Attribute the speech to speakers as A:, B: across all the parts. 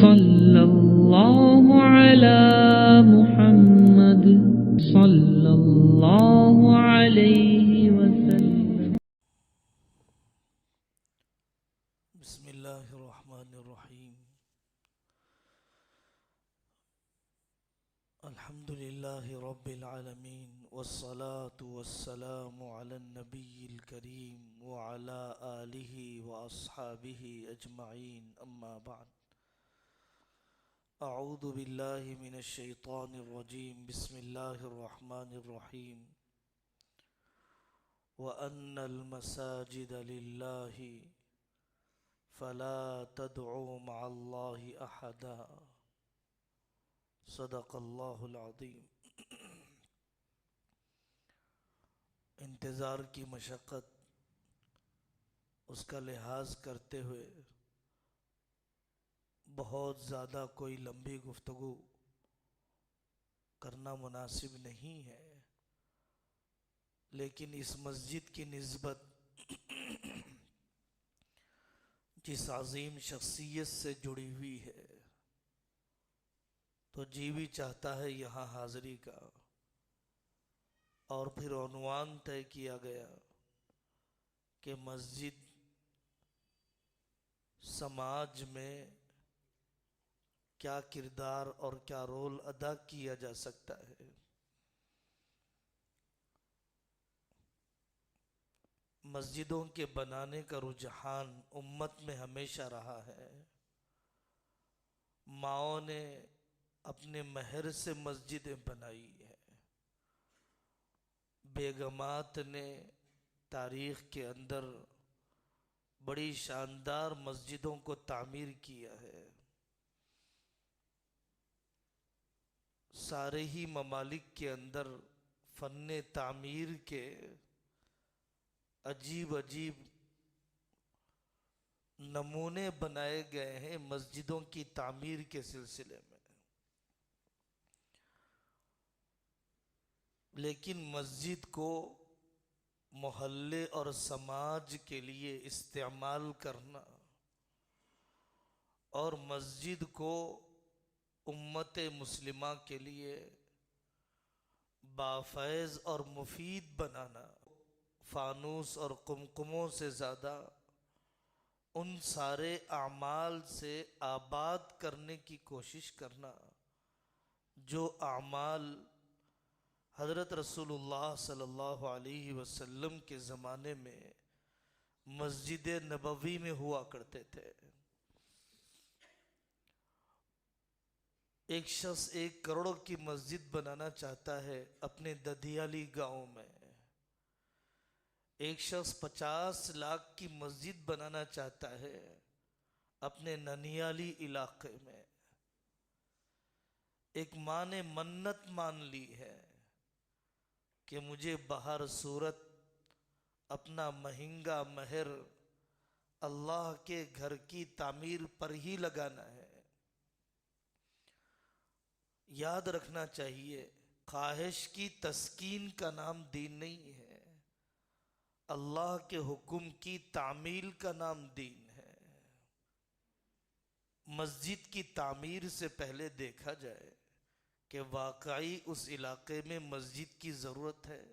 A: صلى الله على محمد صلى الله عليه وسلم.
B: بسم اللہ الرحمن الرحیم. الحمد للہ رب العالمین والصلاة والسلام علی النبی الکریم وعلی آلہ واصحابہ اجمعین. اما بعد. اعوذ باللہ من الشیطان الرجیم. بسم اللہ الرحمن الرحیم. وَأَنَّ الْمَسَاجِدَ لِلَّهِ فلا تدعوا مع اللہ احدا. صدق اللہ العظیم. انتظار کی مشقت، اس کا لحاظ کرتے ہوئے بہت زیادہ کوئی لمبی گفتگو کرنا مناسب نہیں ہے، لیکن اس مسجد کی نسبت جس عظیم شخصیت سے جڑی ہوئی ہے تو جی بھی چاہتا ہے یہاں حاضری کا. اور پھر عنوان طے کیا گیا کہ مسجد سماج میں کیا کردار اور کیا رول ادا کیا جا سکتا ہے. مسجدوں کے بنانے کا رجحان امت میں ہمیشہ رہا ہے. ماؤں نے اپنے مہر سے مسجدیں بنائی ہیں، بیگمات نے تاریخ کے اندر بڑی شاندار مسجدوں کو تعمیر کیا ہے. سارے ہی ممالک کے اندر فن تعمیر کے عجیب عجیب نمونے بنائے گئے ہیں مسجدوں کی تعمیر کے سلسلے میں. لیکن مسجد کو محلے اور سماج کے لیے استعمال کرنا اور مسجد کو امت مسلمہ کے لیے بافیض اور مفید بنانا، فانوس اور قمقموں سے زیادہ ان سارے اعمال سے آباد کرنے کی کوشش کرنا جو اعمال حضرت رسول اللہ صلی اللہ علیہ وسلم کے زمانے میں مسجد نبوی میں ہوا کرتے تھے. ایک شخص 1 کروڑ کی مسجد بنانا چاہتا ہے اپنے ددھیالی گاؤں میں. ایک شخص 50 لاکھ کی مسجد بنانا چاہتا ہے اپنے ننیالی علاقے میں. ایک ماں نے منت مان لی ہے کہ مجھے بہر صورت اپنا مہنگا مہر اللہ کے گھر کی تعمیر پر ہی لگانا ہے. یاد رکھنا چاہیے، خواہش کی تسکین کا نام دین نہیں ہے، اللہ کے حکم کی تعمیل کا نام دین ہے. مسجد کی تعمیر سے پہلے دیکھا جائے کہ واقعی اس علاقے میں مسجد کی ضرورت ہے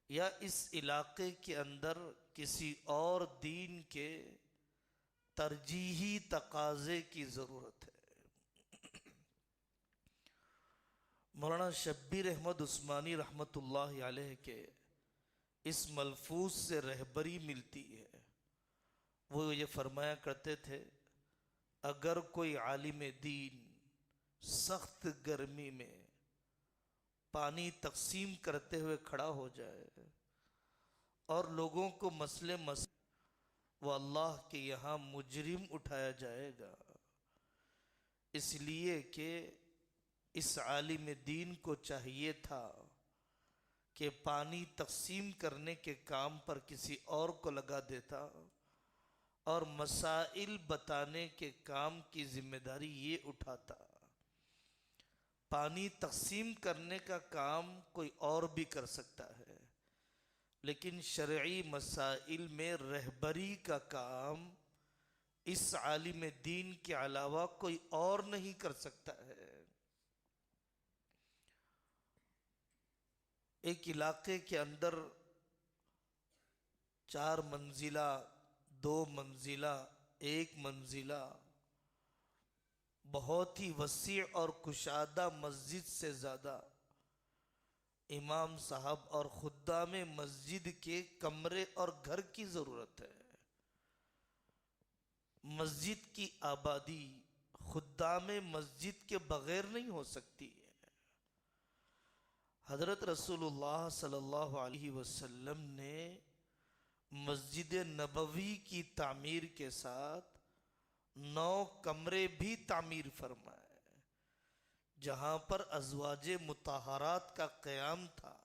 B: یا اس علاقے کے اندر کسی اور دین کے ترجیحی تقاضے کی ضرورت ہے. مولانا شبیر احمد عثمانی رحمۃ اللہ علیہ کے اس ملفوظ سے رہبری ملتی ہے. وہ یہ فرمایا کرتے تھے، اگر کوئی عالم دین سخت گرمی میں پانی تقسیم کرتے ہوئے کھڑا ہو جائے اور لوگوں کو مسئلے وہ اللہ کے یہاں مجرم اٹھایا جائے گا، اس لیے کہ اس عالم دین کو چاہیے تھا کہ پانی تقسیم کرنے کے کام پر کسی اور کو لگا دیتا اور مسائل بتانے کے کام کی ذمہ داری یہ اٹھاتا. پانی تقسیم کرنے کا کام کوئی اور بھی کر سکتا ہے، لیکن شرعی مسائل میں رہبری کا کام اس عالم دین کے علاوہ کوئی اور نہیں کر سکتا ہے۔ ایک علاقے کے اندر 4 منزلہ، 2 منزلہ، 1 منزلہ بہت ہی وسیع اور کشادہ مسجد سے زیادہ امام صاحب اور خدام مسجد کے کمرے اور گھر کی ضرورت ہے۔ مسجد کی آبادی خدام مسجد کے بغیر نہیں ہو سکتی ہے۔ حضرت رسول اللہ صلی اللہ علیہ وسلم نے مسجد نبوی کی تعمیر کے ساتھ 9 کمرے بھی تعمیر فرمائے، جہاں پر ازواج مطہرات کا قیام تھا۔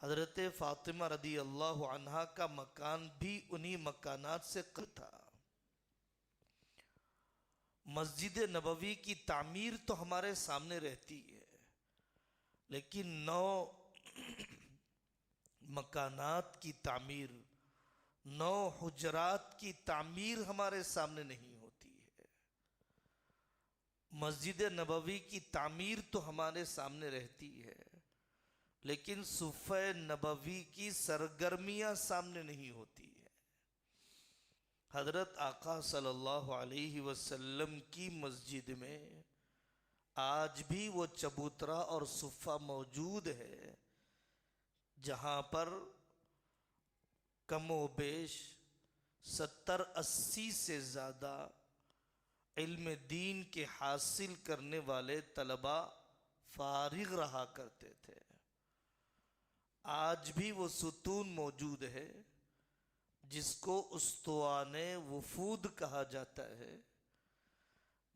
B: حضرت فاطمہ رضی اللہ عنہا کا مکان بھی انہی مکانات سے قریب تھا۔ مسجد نبوی کی تعمیر تو ہمارے سامنے رہتی ہے، لیکن 9 مکانات کی تعمیر، 9 حجرات کی تعمیر ہمارے سامنے نہیں ہوتی ہے۔ مسجد نبوی کی تعمیر تو ہمارے سامنے رہتی ہے، لیکن صفحہ نبوی کی سرگرمیاں سامنے نہیں ہوتی ہے۔ حضرت آقا صلی اللہ علیہ وسلم کی مسجد میں آج بھی وہ چبوترا اور صفہ موجود ہے، جہاں پر کم و بیش 70-80 سے زیادہ علم دین کے حاصل کرنے والے طلباء فارغ رہا کرتے تھے۔ آج بھی وہ ستون موجود ہے جس کو استوان وفود کہا جاتا ہے،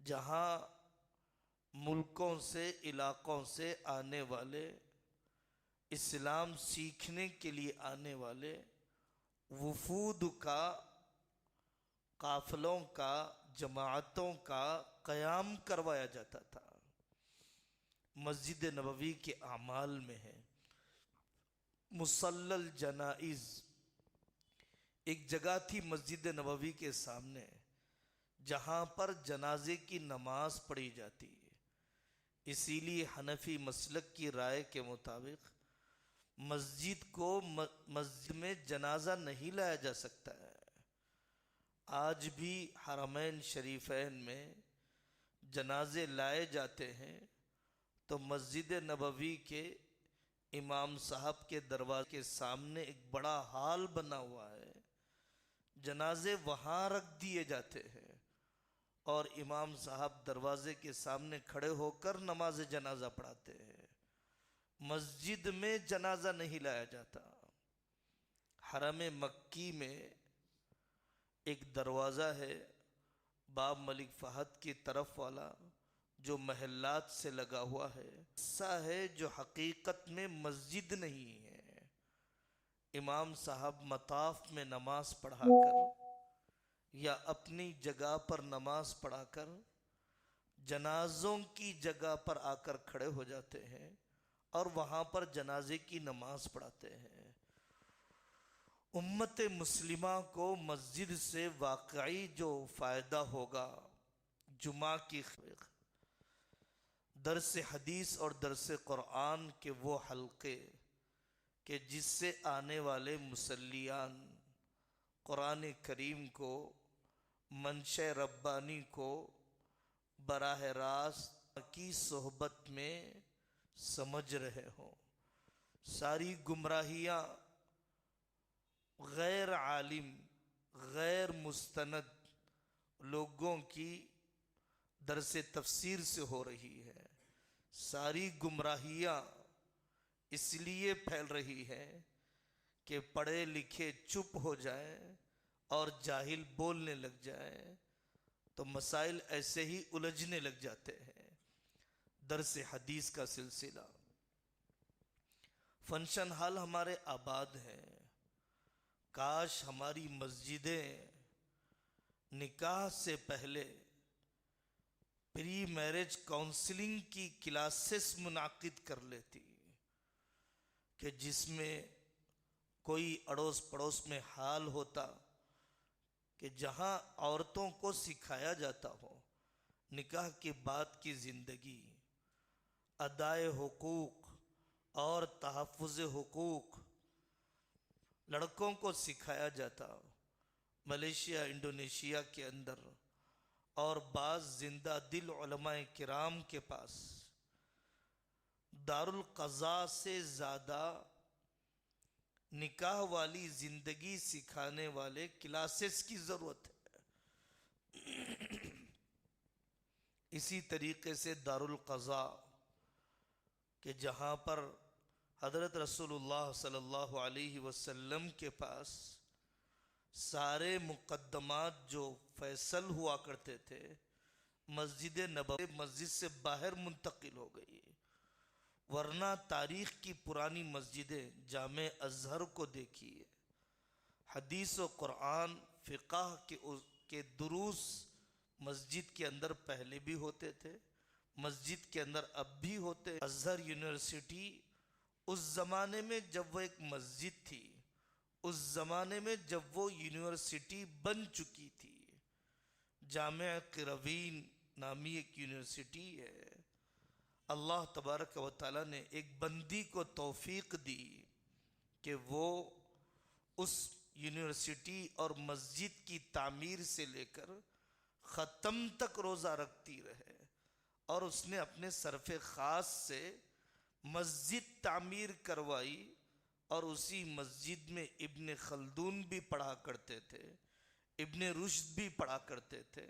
B: جہاں ملکوں سے، علاقوں سے آنے والے، اسلام سیکھنے کے لیے آنے والے وفود کا، قافلوں کا، جماعتوں کا قیام کروایا جاتا تھا۔ مسجد نبوی کے اعمال میں ہے مصلی الجنائز، ایک جگہ تھی مسجد نبوی کے سامنے جہاں پر جنازے کی نماز پڑھی جاتی ہے۔ اسی لیے حنفی مسلک کی رائے کے مطابق مسجد میں جنازہ نہیں لایا جا سکتا ہے۔ آج بھی حرمین شریفین میں جنازے لائے جاتے ہیں تو مسجد نبوی کے امام صاحب کے دروازے کے سامنے ایک بڑا ہال بنا ہوا ہے، جنازے وہاں رکھ دیے جاتے ہیں اور امام صاحب دروازے کے سامنے کھڑے ہو کر نماز جنازہ پڑھاتے ہیں۔ مسجد میں جنازہ نہیں لایا جاتا۔ حرم مکی میں ایک دروازہ ہے باب ملک فہد کی طرف والا، جو محلات سے لگا ہوا ہے، ایسا ہے جو حقیقت میں مسجد نہیں ہے۔ امام صاحب مطاف میں نماز پڑھا کر یا اپنی جگہ پر نماز پڑھا کر جنازوں کی جگہ پر آ کر کھڑے ہو جاتے ہیں اور وہاں پر جنازے کی نماز پڑھاتے ہیں۔ امت مسلمہ کو مسجد سے واقعی جو فائدہ ہوگا، جمعہ کی درس حدیث اور درس قرآن کے وہ حلقے کہ جس سے آنے والے مصلیان قرآن کریم کو، منشا ربانی کو براہ راست کی صحبت میں سمجھ رہے ہوں۔ ساری گمراہیاں غیر عالم، غیر مستند لوگوں کی درس تفسیر سے ہو رہی ہے۔ ساری گمراہیاں اس لیے پھیل رہی ہے کہ پڑھے لکھے چپ ہو جائیں اور جاہل بولنے لگ جائیں تو مسائل ایسے ہی الجھنے لگ جاتے ہیں۔ درس حدیث کا سلسلہ، فنکشن ہال ہمارے آباد ہیں، کاش ہماری مسجدیں نکاح سے پہلے پری میرج کاؤنسلنگ کی کلاسز منعقد کر لیتی کہ جس میں کوئی اڑوس پڑوس میں حال ہوتا کہ جہاں عورتوں کو سکھایا جاتا ہو نکاح کے بعد کی زندگی، ادائے حقوق اور تحفظ حقوق لڑکوں کو سکھایا جاتا، ملیشیا انڈونیشیا کے اندر اور بعض زندہ دل علماء کرام کے پاس دارالقضاء سے زیادہ نکاح والی زندگی سکھانے والے کلاسز کی ضرورت ہے۔ اسی طریقے سے دارالقضاء کہ جہاں پر حضرت رسول اللہ صلی اللہ علیہ وسلم کے پاس سارے مقدمات جو فیصل ہوا کرتے تھے، مسجد نبوی مسجد سے باہر منتقل ہو گئی، ورنہ تاریخ کی پرانی مسجدیں جامع ازہر کو دیکھیے، حدیث و قرآن فقہ کے دروس مسجد کے اندر پہلے بھی ہوتے تھے، مسجد کے اندر اب بھی ہوتے۔ ازہر یونیورسٹی اس زمانے میں جب وہ ایک مسجد تھی، اس زمانے میں جب وہ یونیورسٹی بن چکی تھی، جامعہ قروین نامی ایک یونیورسٹی ہے۔ اللہ تبارک و تعالیٰ نے ایک بندی کو توفیق دی کہ وہ اس یونیورسٹی اور مسجد کی تعمیر سے لے کر ختم تک روزہ رکھتی رہے، اور اس نے اپنے صرف خاص سے مسجد تعمیر کروائی، اور اسی مسجد میں ابن خلدون بھی پڑھا کرتے تھے، ابن رشد بھی پڑھا کرتے تھے۔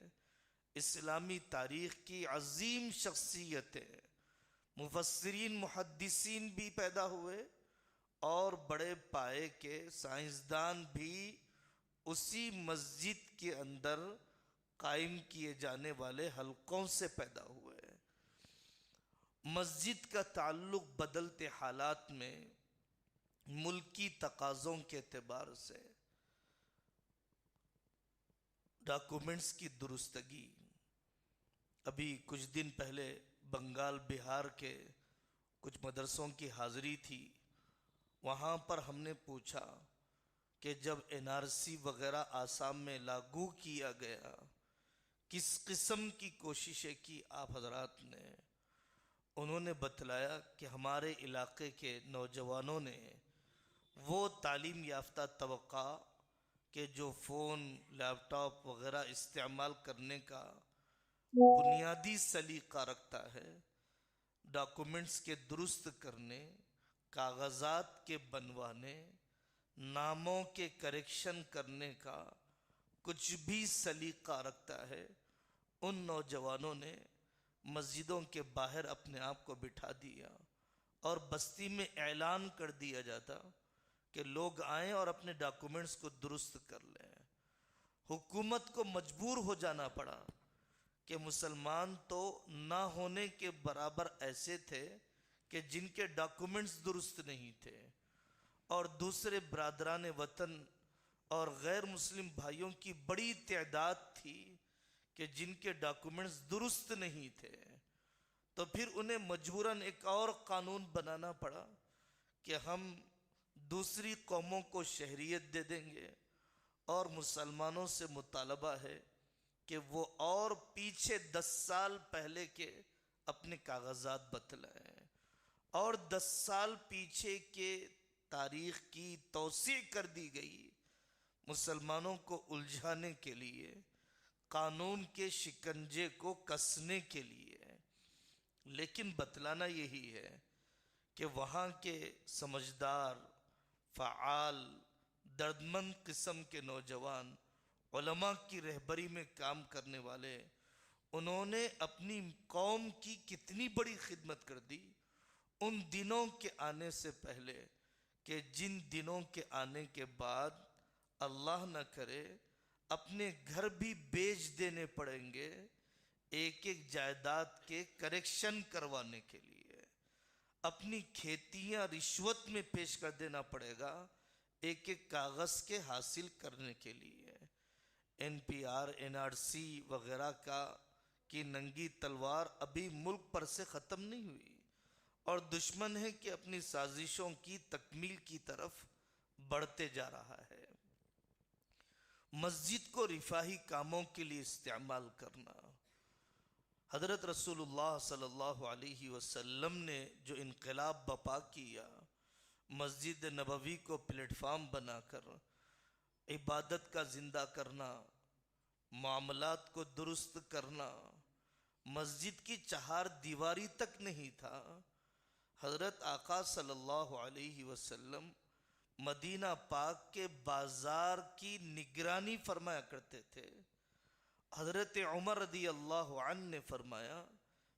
B: اسلامی تاریخ کی عظیم شخصیتیں، مفسرین محدثین بھی پیدا ہوئے، اور بڑے پائے کے سائنسدان بھی اسی مسجد کے اندر قائم کیے جانے والے حلقوں سے پیدا ہوئے۔ مسجد کا تعلق بدلتے حالات میں ملکی تقاضوں کے اعتبار سے ڈاکومنٹس کی درستگی۔ ابھی کچھ دن پہلے بنگال بہار کے کچھ مدرسوں کی حاضری تھی، وہاں پر ہم نے پوچھا کہ جب NRC وغیرہ آسام میں لاگو کیا گیا، کس قسم کی کوششیں کی آپ حضرات نے؟ انہوں نے بتلایا کہ ہمارے علاقے کے نوجوانوں نے وہ تعلیم یافتہ طبقہ کہ جو فون، لیپ ٹاپ وغیرہ استعمال کرنے کا بنیادی سلیقہ رکھتا ہے، ڈاکومنٹس کے درست کرنے، کاغذات کے بنوانے، ناموں کے کریکشن کرنے کا کچھ بھی سلیقہ رکھتا ہے، ان نوجوانوں نے مسجدوں کے باہر اپنے آپ کو بٹھا دیا، اور بستی میں اعلان کر دیا جاتا کہ لوگ آئیں اور اپنے ڈاکومنٹس کو درست کر لیں۔ حکومت کو مجبور ہو جانا پڑا کہ مسلمان تو نہ ہونے کے برابر ایسے تھے کہ جن کے ڈاکومنٹس درست نہیں تھے، اور دوسرے برادران وطن اور غیر مسلم بھائیوں کی بڑی تعداد تھی کہ جن کے ڈاکومنٹس درست نہیں تھے، تو پھر انہیں مجبوراً ایک اور قانون بنانا پڑا کہ ہم دوسری قوموں کو شہریت دے دیں گے، اور مسلمانوں سے مطالبہ ہے کہ وہ اور پیچھے 10 سال پہلے کے اپنے کاغذات بتلائیں، اور 10 سال پیچھے کے تاریخ کی توسیع کر دی گئی مسلمانوں کو الجھانے کے لیے، قانون کے شکنجے کو کسنے کے لیے۔ لیکن بتلانا یہی ہے کہ وہاں کے سمجھدار، فعال، دردمند قسم کے نوجوان، علماء کی رہبری میں کام کرنے والے، انہوں نے اپنی قوم کی کتنی بڑی خدمت کر دی ان دنوں کے آنے سے پہلے، کہ جن دنوں کے آنے کے بعد اللہ نہ کرے اپنے گھر بھی بیچ دینے پڑیں گے ایک ایک جائیداد کے کریکشن کروانے کے لیے، اپنی کھیتیاں رشوت میں پیش کر دینا پڑے گا ایک ایک کاغذ کے حاصل کرنے کے لیے۔ NPR NRC وغیرہ کی ننگی تلوار ابھی ملک پر سے ختم نہیں ہوئی، اور دشمن ہے کہ اپنی سازشوں کی تکمیل کی طرف بڑھتے جا رہا ہے۔ مسجد کو رفاہی کاموں کے لیے استعمال کرنا۔ حضرت رسول اللہ صلی اللہ علیہ وسلم نے جو انقلاب برپا کیا، مسجد نبوی کو پلیٹ فارم بنا کر عبادت کا زندہ کرنا، معاملات کو درست کرنا، مسجد کی چہار دیواری تک نہیں تھا۔ حضرت آقا صلی اللہ علیہ وسلم مدینہ پاک کے بازار کی نگرانی فرمایا کرتے تھے۔ حضرت عمر رضی اللہ عنہ نے فرمایا،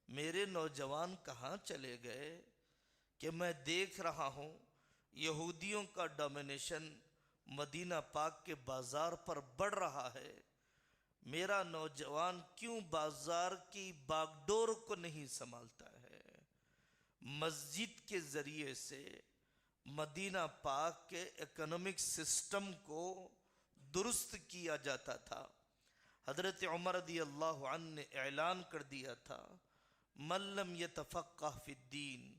B: میرے نوجوان کہاں چلے گئے کہ میں دیکھ رہا ہوں یہودیوں کا ڈومینیشن مدینہ پاک کے بازار پر بڑھ رہا ہے، میرا نوجوان کیوں بازار کی باغ ڈور کو نہیں سنبھالتا ہے؟ مسجد کے ذریعے سے مدینہ پاک کے اکنامک سسٹم کو درست کیا جاتا تھا۔ حضرت عمر رضی اللہ عنہ نے اعلان کر دیا تھا، من لم یتفقہ فی الدین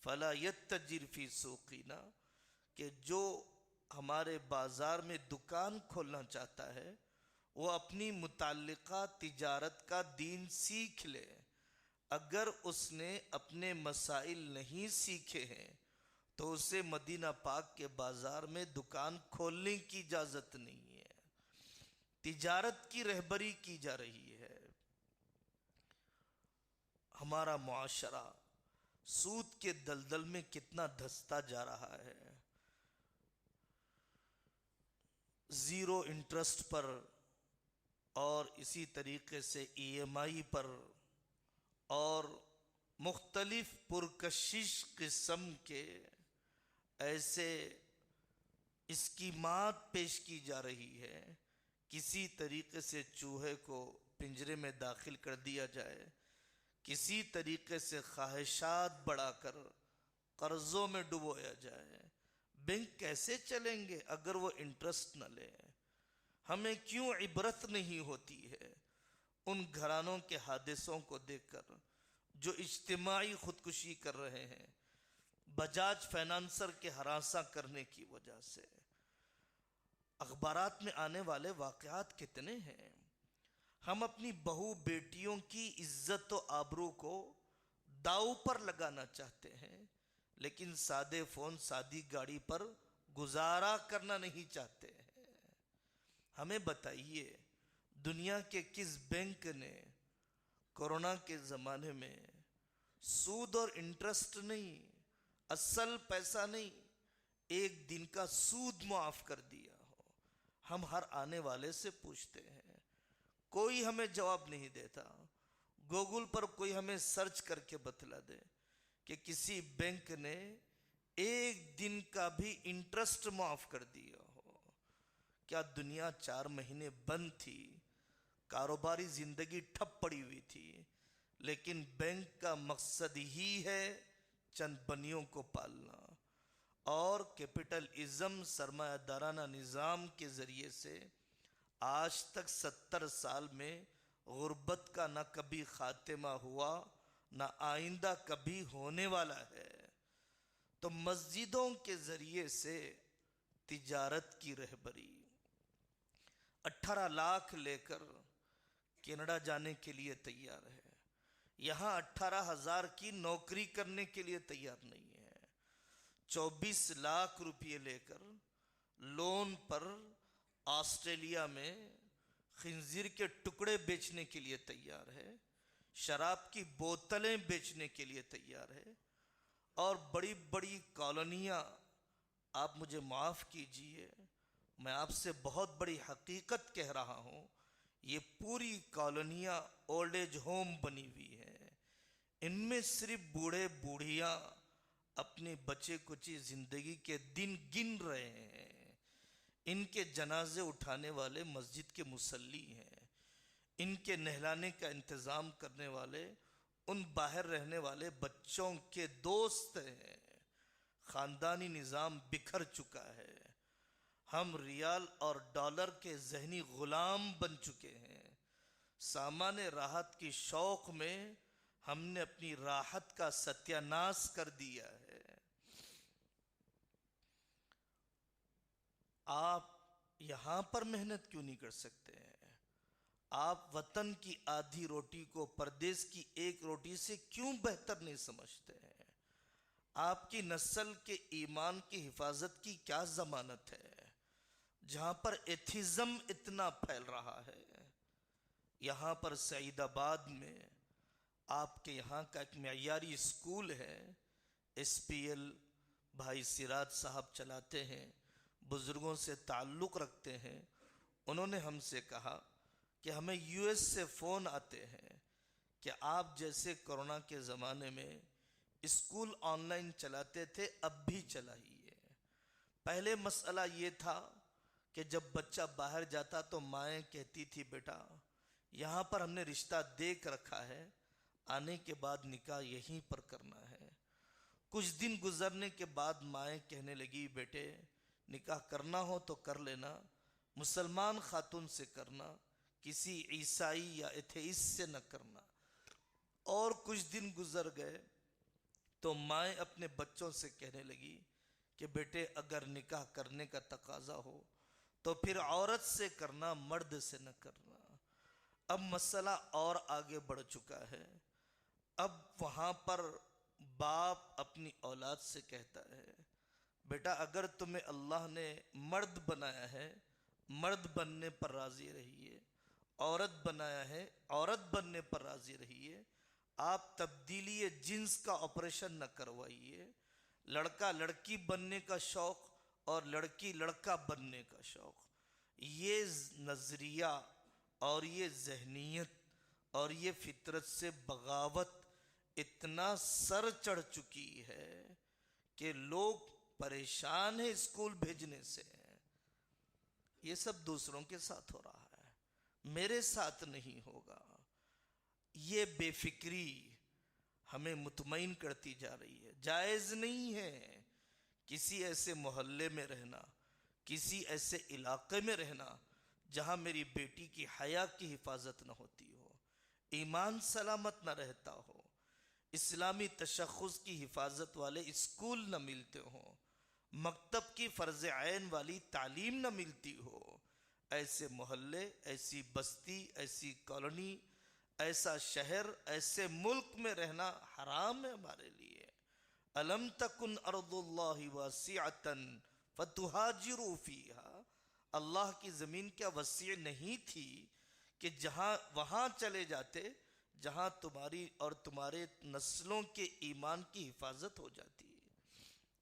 B: فلا یتجر فی سوقنا، کہ جو ہمارے بازار میں دکان کھولنا چاہتا ہے وہ اپنی متعلقہ تجارت کا دین سیکھ لے۔ اگر اس نے اپنے مسائل نہیں سیکھے ہیں تو اسے مدینہ پاک کے بازار میں دکان کھولنے کی اجازت نہیں ہے۔ تجارت کی رہبری کی جا رہی ہے۔ ہمارا معاشرہ سود کے دلدل میں کتنا دھستا جا رہا ہے۔ زیرو انٹرسٹ پر اور اسی طریقے سے ای ایم آئی پر اور مختلف پرکشش قسم کے ایسے اسکیمات پیش کی جا رہی ہے، کسی طریقے سے چوہے کو پنجرے میں داخل کر دیا جائے، کسی طریقے سے خواہشات بڑھا کر قرضوں میں ڈبویا جائے۔ بینک کیسے چلیں گے اگر وہ انٹرسٹ نہ لے؟ ہمیں کیوں عبرت نہیں ہوتی ہے ان گھرانوں کے حادثوں کو دیکھ کر جو اجتماعی خودکشی کر رہے ہیں بجاج فائنانسر کے ہراساں کرنے کی وجہ سے؟ اخبارات میں آنے والے واقعات کتنے ہیں۔ ہم اپنی بہو بیٹیوں کی عزت و آبرو کو داؤ پر لگانا چاہتے ہیں، لیکن سادے فون سادی گاڑی پر گزارا کرنا نہیں چاہتے ہیں۔ ہمیں بتائیے، دنیا کے کس بینک نے کورونا کے زمانے میں سود اور انٹرسٹ نہیں، اصل پیسہ نہیں، ایک دن کا سود معاف کر دیا ہو؟ ہم ہر آنے والے سے پوچھتے ہیں، کوئی ہمیں جواب نہیں دیتا۔ گوگل پر کوئی ہمیں سرچ کر کے بتلا دے کہ کسی بینک نے ایک دن کا بھی انٹرسٹ معاف کر دیا ہو۔ کیا دنیا 4 مہینے بند تھی، کاروباری زندگی ٹھپ پڑی ہوئی تھی، لیکن بینک کا مقصد ہی ہے چند بنیوں کو پالنا، اور کیپٹلزم سرمایہ دارانہ نظام کے ذریعے سے آج تک 70 سال میں غربت کا نہ کبھی خاتمہ ہوا نہ آئندہ کبھی ہونے والا ہے۔ تو مسجدوں کے ذریعے سے تجارت کی رہبری، 18 لاکھ لے کر کینیڈا جانے کے لیے تیار ہے، یہاں 18,000 کی نوکری کرنے کے لیے تیار نہیں ہے، 24 لاکھ روپے لے کر لون پر آسٹریلیا میں خنزیر کے ٹکڑے بیچنے کے لیے تیار ہے، شراب کی بوتلیں بیچنے کے لیے تیار ہے، اور بڑی بڑی کالونیاں، آپ مجھے معاف کیجئے، میں آپ سے بہت بڑی حقیقت کہہ رہا ہوں، یہ پوری کالونیاں اولڈ ایج ہوم بنی ہوئی ہیں، ان میں صرف بوڑھے بوڑھیاں اپنی بچے کچی زندگی کے دن گن رہے ہیں، ان کے جنازے اٹھانے والے مسجد کے مصلی ہیں، ان کے نہلانے کا انتظام کرنے والے ان باہر رہنے والے بچوں کے دوست ہیں۔ خاندانی نظام بکھر چکا ہے، ہم ریال اور ڈالر کے ذہنی غلام بن چکے ہیں، سامان راحت کی شوق میں ہم نے اپنی راحت کا ستیہ ناش کر دیا ہے۔ آپ یہاں پر محنت کیوں نہیں کر سکتے ہیں؟ آپ وطن کی آدھی روٹی کو پردیس کی ایک روٹی سے کیوں بہتر نہیں سمجھتے ہیں؟ آپ کی نسل کے ایمان کی حفاظت کی کیا ضمانت ہے جہاں پر ایتھزم اتنا پھیل رہا ہے؟ یہاں پر سعید آباد میں آپ کے یہاں کا ایک معیاری اسکول ہے، ایس پی ایل بھائی سراج صاحب چلاتے ہیں، بزرگوں سے تعلق رکھتے ہیں۔ انہوں نے ہم سے کہا کہ ہمیں یو ایس سے فون آتے ہیں کہ آپ جیسے کرونا کے زمانے میں اسکول آن لائن چلاتے تھے، اب بھی چلائیے۔ پہلے مسئلہ یہ تھا کہ جب بچہ باہر جاتا تو مائیں کہتی تھی بیٹا یہاں پر ہم نے رشتہ دیکھ رکھا ہے، آنے کے بعد نکاح یہیں پر کرنا ہے۔ کچھ دن گزرنے کے بعد مائیں کہنے لگی بیٹے نکاح کرنا ہو تو کر لینا، مسلمان خاتون سے کرنا، کسی عیسائی یا ایتھیسٹ سے نہ کرنا۔ اور کچھ دن گزر گئے تو مائیں اپنے بچوں سے کہنے لگی کہ بیٹے اگر نکاح کرنے کا تقاضا ہو تو پھر عورت سے کرنا، مرد سے نہ کرنا۔ اب مسئلہ اور آگے بڑھ چکا ہے۔ اب وہاں پر باپ اپنی اولاد سے کہتا ہے بیٹا اگر تمہیں اللہ نے مرد بنایا ہے مرد بننے پر راضی رہیے، عورت بنایا ہے عورت بننے پر راضی رہیے، آپ تبدیلی جنس کا آپریشن نہ کروائیے۔ لڑکا لڑکی بننے کا شوق اور لڑکی لڑکا بننے کا شوق، یہ نظریہ اور یہ ذہنیت اور یہ فطرت سے بغاوت اتنا سر چڑھ چکی ہے کہ لوگ پریشان ہیں اسکول بھیجنے سے۔ یہ سب دوسروں کے ساتھ ہو رہا ہے، میرے ساتھ نہیں ہوگا۔ یہ بے فکری ہمیں مطمئن کرتی جا رہی ہے۔ جائز نہیں ہے کسی ایسے محلے میں رہنا، کسی ایسے علاقے میں رہنا جہاں میری بیٹی کی حیا کی حفاظت نہ ہوتی ہو، ایمان سلامت نہ رہتا ہو، اسلامی تشخص کی حفاظت والے اسکول نہ ملتے ہوں، مکتب کی فرض عین والی تعلیم نہ ملتی ہو۔ ایسے محلے، ایسی بستی، ایسی کالونی، ایسا شہر، ایسے ملک میں رہنا حرام ہے ہمارے لیے۔ الم تکن ارض اللہ واسعۃ فتہاجروا فیہا، اللہ کی زمین کیا وسیع نہیں تھی کہ جہاں وہاں چلے جاتے جہاں تمہاری اور تمہارے نسلوں کے ایمان کی حفاظت ہو جاتی ہے۔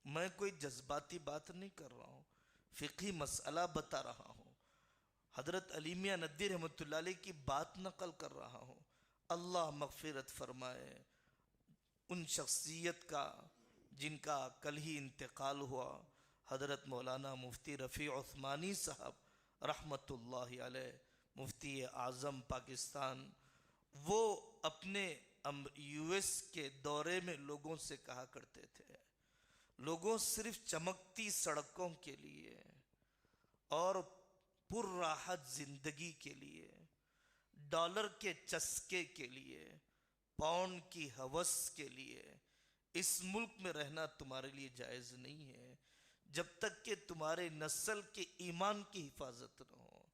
B: میں کوئی جذباتی بات نہیں کر رہا ہوں، فقہی مسئلہ بتا رہا ہوں، حضرت علی میاں ندوی رحمۃ اللہ علیہ کی بات نقل کر رہا ہوں۔ اللہ مغفرت فرمائے ان شخصیت کا جن کا کل ہی انتقال ہوا، حضرت مولانا مفتی رفیع عثمانی صاحب رحمۃ اللہ علیہ، مفتی اعظم پاکستان۔ وہ اپنے یو ایس کے دورے میں لوگوں سے کہا کرتے تھے لوگوں صرف چمکتی سڑکوں کے لیے اور پر راحت زندگی کے لیے، ڈالر کے چسکے کے لیے، پاؤنڈ کی ہوس کے لیے اس ملک میں رہنا تمہارے لیے جائز نہیں ہے جب تک کہ تمہارے نسل کے ایمان کی حفاظت نہ ہو۔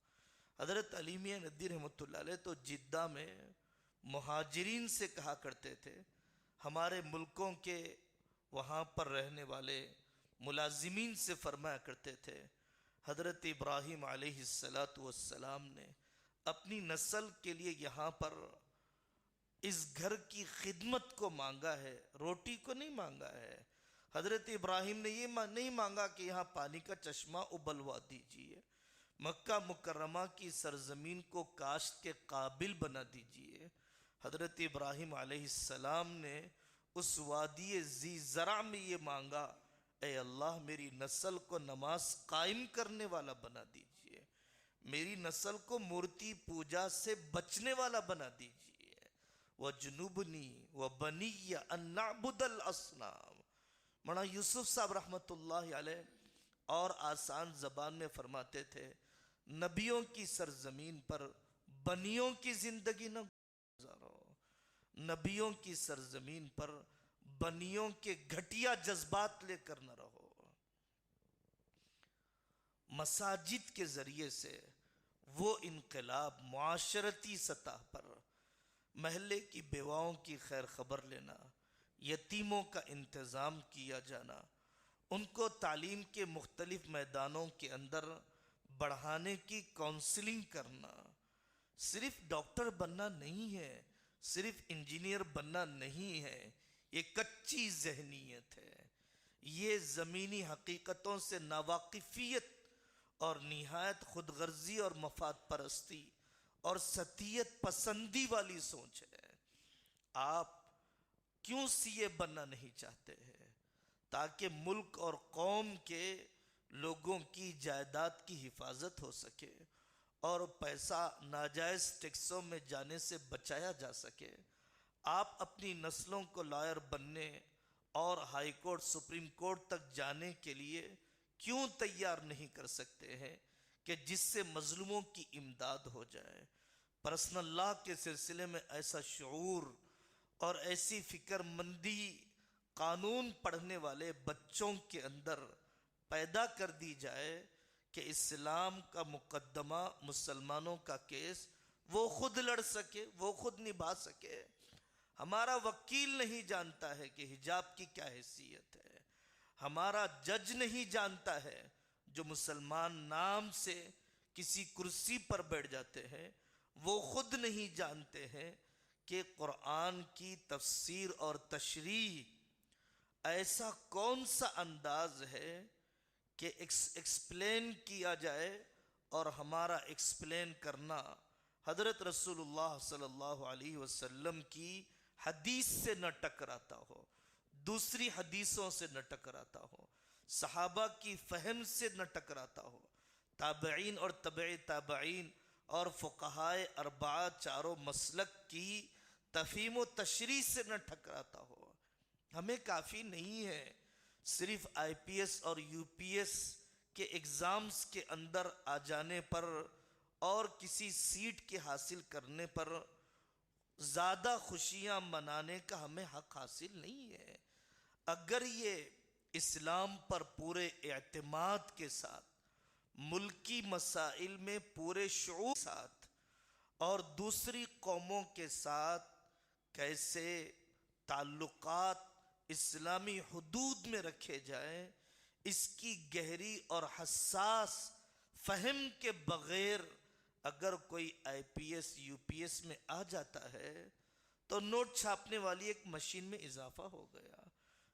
B: حضرت علی میاں ندوی رحمۃ اللہ علیہ تو جدہ میں مہاجرین سے کہا کرتے تھے، ہمارے ملکوں کے وہاں پر رہنے والے ملازمین سے فرمایا کرتے تھے حضرت ابراہیم علیہ السلام نے اپنی نسل کے لیے یہاں پر اس گھر کی خدمت کو مانگا ہے، روٹی کو نہیں مانگا ہے۔ حضرت ابراہیم نے یہ نہیں مانگا کہ یہاں پانی کا چشمہ ابلوا دیجئے، مکہ مکرمہ کی سرزمین کو کاشت کے قابل بنا دیجئے۔ حضرت ابراہیم علیہ السلام نے اس وادی ذی زرع میں یہ مانگا، اے اللہ میری نسل کو نماز قائم کرنے والا بنا دیجئے، میری نسل کو مورتی پوجا سے بچنے والا بنا دیجئے۔ وَجْنُبْنِي وَبَنِيَّ أَن نَعْبُدَ الْأَصْنَامَ۔ مولانا یوسف صاحب رحمۃ اللہ علیہ اور آسان زبان میں فرماتے تھے نبیوں کی سرزمین پر بنیوں کی زندگی نہ گزارو، نبیوں کی سرزمین پر بنیوں کے گھٹیا جذبات لے کر نہ رہو۔ مساجد کے ذریعے سے وہ انقلاب معاشرتی سطح پر محلے کی بیواؤں کی خیر خبر لینا، یتیموں کا انتظام کیا جانا، ان کو تعلیم کے مختلف میدانوں کے اندر بڑھانے کی کونسلنگ کرنا، صرف ڈاکٹر بننا نہیں ہے، صرف انجینئر بننا نہیں ہے، یہ کچی ذہنیت ہے، یہ زمینی حقیقتوں سے ناواقفیت اور نہایت خود غرضی اور مفاد پرستی اور سطحیت پسندی والی سوچ ہے۔ آپ کیوں سی اے بننا نہیں چاہتے ہیں؟ تاکہ ملک اور قوم کے لوگوں کی جائیداد کی حفاظت ہو سکے اور پیسہ ناجائز ٹیکسوں میں جانے سے بچایا جا سکے۔ آپ اپنی نسلوں کو لائر بننے اور ہائی کورٹ سپریم کورٹ تک جانے کے لیے کیوں تیار نہیں کر سکتے ہیں کہ جس سے مظلوموں کی امداد ہو جائے؟ پرسنل لا کے سلسلے میں ایسا شعور اور ایسی فکر مندی قانون پڑھنے والے بچوں کے اندر پیدا کر دی جائے کہ اسلام کا مقدمہ، مسلمانوں کا کیس وہ خود لڑ سکے، وہ خود نبھا سکے۔ ہمارا وکیل نہیں جانتا ہے کہ حجاب کی کیا حیثیت ہے، ہمارا جج نہیں جانتا ہے، جو مسلمان نام سے کسی کرسی پر بیٹھ جاتے ہیں وہ خود نہیں جانتے ہیں کہ قرآن کی تفسیر اور تشریح ایسا کون سا انداز ہے کہ ایکسپلین کیا جائے اور ہمارا ایکسپلین کرنا حضرت رسول اللہ صلی اللہ علیہ وسلم کی حدیث سے نہ ٹکراتا ہو، دوسری حدیثوں سے نہ ٹکراتا ہو، صحابہ کی فہم سے نہ ٹکراتا ہو، تابعین اور تبع تابعین اور فقہائے اربعہ چاروں مسلک کی تفہیم و تشریح سے نہ ٹکراتا ہو۔ ہمیں کافی نہیں ہے صرف آئی پی ایس اور یو پی ایس کے ایگزامز کے اندر آ جانے پر اور کسی سیٹ کے حاصل کرنے پر زیادہ خوشیاں منانے کا ہمیں حق حاصل نہیں ہے۔ اگر یہ اسلام پر پورے اعتماد کے ساتھ، ملکی مسائل میں پورے شعور کے ساتھ اور دوسری قوموں کے ساتھ کیسے تعلقات اسلامی حدود میں رکھے جائیں، اس کی گہری اور حساس فہم کے بغیر اگر کوئی I P S U P S میں آ جاتا ہے تو نوٹ چھاپنے والی ایک مشین میں اضافہ ہو گیا،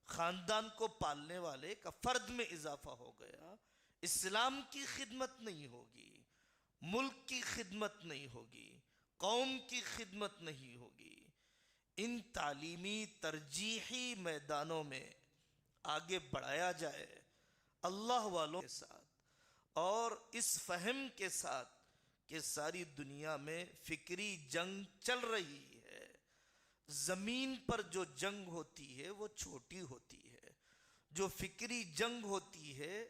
B: خاندان کو پالنے والے کا فرد میں اضافہ ہو گیا۔ اسلام کی خدمت نہیں ہوگی، ملک کی خدمت نہیں ہوگی، قوم کی خدمت نہیں ہوگی۔ ان تعلیمی ترجیحی میدانوں میں آگے بڑھایا جائے اللہ والوں کے ساتھ اور اس فہم کے ساتھ کہ ساری دنیا میں فکری جنگ چل رہی ہے۔ زمین پر جو جنگ ہوتی ہے وہ چھوٹی ہوتی ہے، جو فکری جنگ ہوتی ہے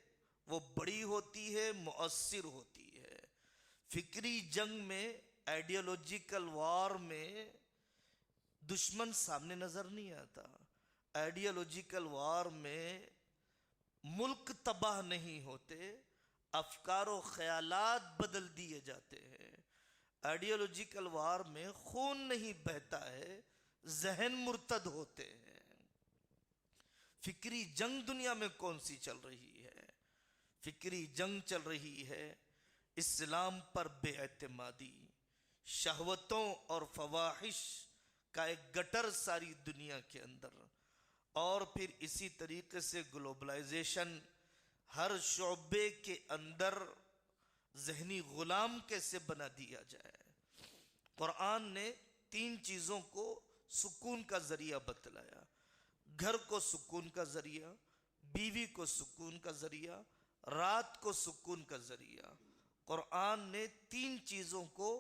B: وہ بڑی ہوتی ہے، مؤثر ہوتی ہے۔ فکری جنگ میں، آئیڈیالوجیکل وار میں دشمن سامنے نظر نہیں آتا، آئیڈیالوجیکل وار میں ملک تباہ نہیں ہوتے، افکار و خیالات بدل دیے جاتے ہیں۔ آئیڈیالوجیکل وار میں خون نہیں بہتا ہے، ذہن مرتد ہوتے ہیں۔ فکری جنگ دنیا میں کون سی چل رہی ہے؟ فکری جنگ چل رہی ہے اسلام پر بے اعتمادی، شہوتوں اور فواحش کا ایک گٹر ساری دنیا کے اندر، اور پھر اسی طریقے سے گلوبلائزیشن، ہر شعبے کے اندر ذہنی غلام کیسے بنا دیا جائے۔ قرآن نے 3 چیزوں کو سکون کا ذریعہ بتلایا، گھر کو سکون کا ذریعہ، بیوی کو سکون کا ذریعہ، رات کو سکون کا ذریعہ۔ قرآن نے 3 چیزوں کو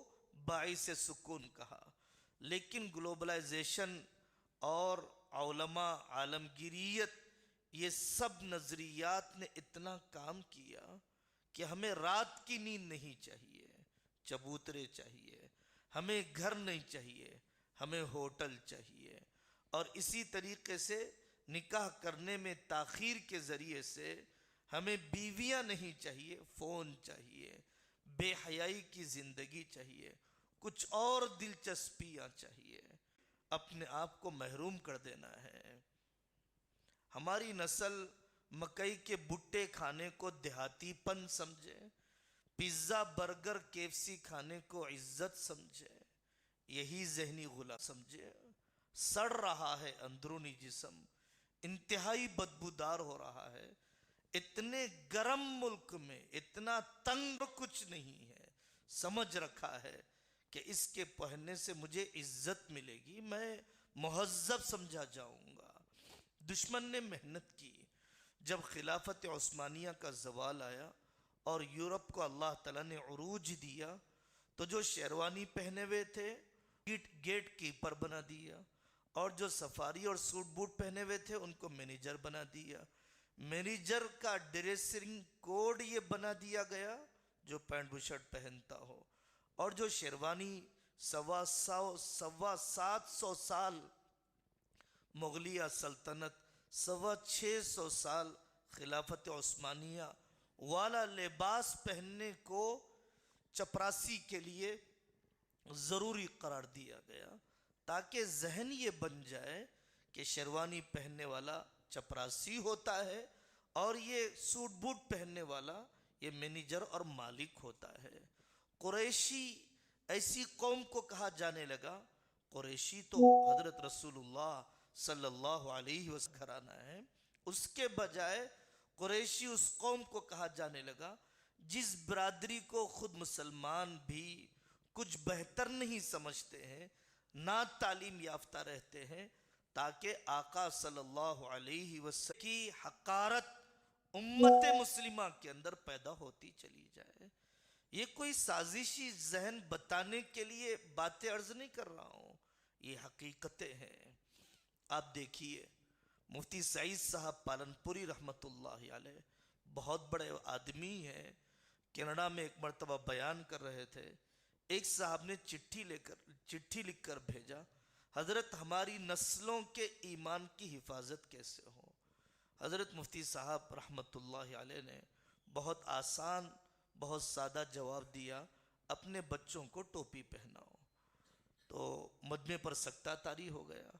B: باعث سکون کہا، لیکن گلوبلائزیشن اور علماء، عالمگیریت، یہ سب نظریات نے اتنا کام کیا کہ ہمیں رات کی نیند نہیں چاہیے، چبوترے چاہیے، ہمیں گھر نہیں چاہیے، ہمیں ہوٹل چاہیے، اور اسی طریقے سے نکاح کرنے میں تاخیر کے ذریعے سے ہمیں بیویاں نہیں چاہیے، فون چاہیے، بے حیائی کی زندگی چاہیے، کچھ اور دلچسپیاں چاہیے، اپنے آپ کو محروم کر دینا ہے۔ ہماری نسل مکئی کے بھٹے کھانے کو دیہاتی پن سمجھے، پیزا برگر KFC کھانے کو عزت سمجھے، یہی ذہنی غلامی سمجھے۔ سڑ رہا ہے اندرونی جسم، انتہائی بدبودار ہو رہا ہے۔ اتنے گرم ملک میں اتنا تنگ کچھ نہیں ہے، سمجھ رکھا ہے کہ اس کے پہننے سے مجھے عزت ملے گی، میں مہذب سمجھا جاؤں گا۔ دشمن نے محنت کی، جب خلافت عثمانیہ کا زوال آیا اور یورپ کو اللہ تعالیٰ نے عروج دیا تو جو شیروانی پہنے ہوئے تھے گیٹ کیپر بنا دیا، اور جو سفاری اور سوٹ بوٹ پہنے ہوئے تھے ان کو مینیجر بنا دیا۔ مینیجر کا ڈریسنگ کوڈ یہ بنا دیا گیا جو پینٹ بشرٹ پہنتا ہو، اور جو شیروانی 750 سال مغلیہ سلطنت، 650 سال خلافت عثمانیہ والا لباس پہننے کو چپراسی کے لیے ضروری قرار دیا گیا، تاکہ ذہن یہ بن جائے کہ شیروانی پہننے والا چپراسی ہوتا ہے اور یہ سوٹ بوٹ پہننے والا یہ مینیجر اور مالک ہوتا ہے۔ قریشی ایسی قوم کو کہا جانے لگا، قریشی تو حضرت رسول اللہ صلی اللہ علیہ وسلم گھرانہ ہے، اس کے بجائے قریشی اس قوم کو کہا جانے لگا جس برادری کو خود مسلمان بھی کچھ بہتر نہیں سمجھتے ہیں، نہ تعلیم یافتہ رہتے ہیں، تاکہ آقا صلی اللہ علیہ وسلم کی حقارت امت مسلمہ کے اندر پیدا ہوتی چلی جائے۔ یہ کوئی سازشی ذہن بتانے کے لیے باتیں عرض نہیں کر رہا ہوں، یہ حقیقتیں ہیں۔ آپ دیکھیے مفتی سعید صاحب پالنپوری رحمت اللہ علیہ بہت بڑے آدمی ہیں، کینیڈا میں ایک مرتبہ بیان کر رہے تھے، ایک صاحب نے چٹھی لکھ کر بھیجا، حضرت ہماری نسلوں کے ایمان کی حفاظت کیسے ہو؟ حضرت مفتی صاحب رحمت اللہ علیہ نے بہت آسان بہت سادہ جواب دیا، اپنے بچوں کو ٹوپی پہناؤ۔ تو مجمع پر سکتہ طاری ہو گیا،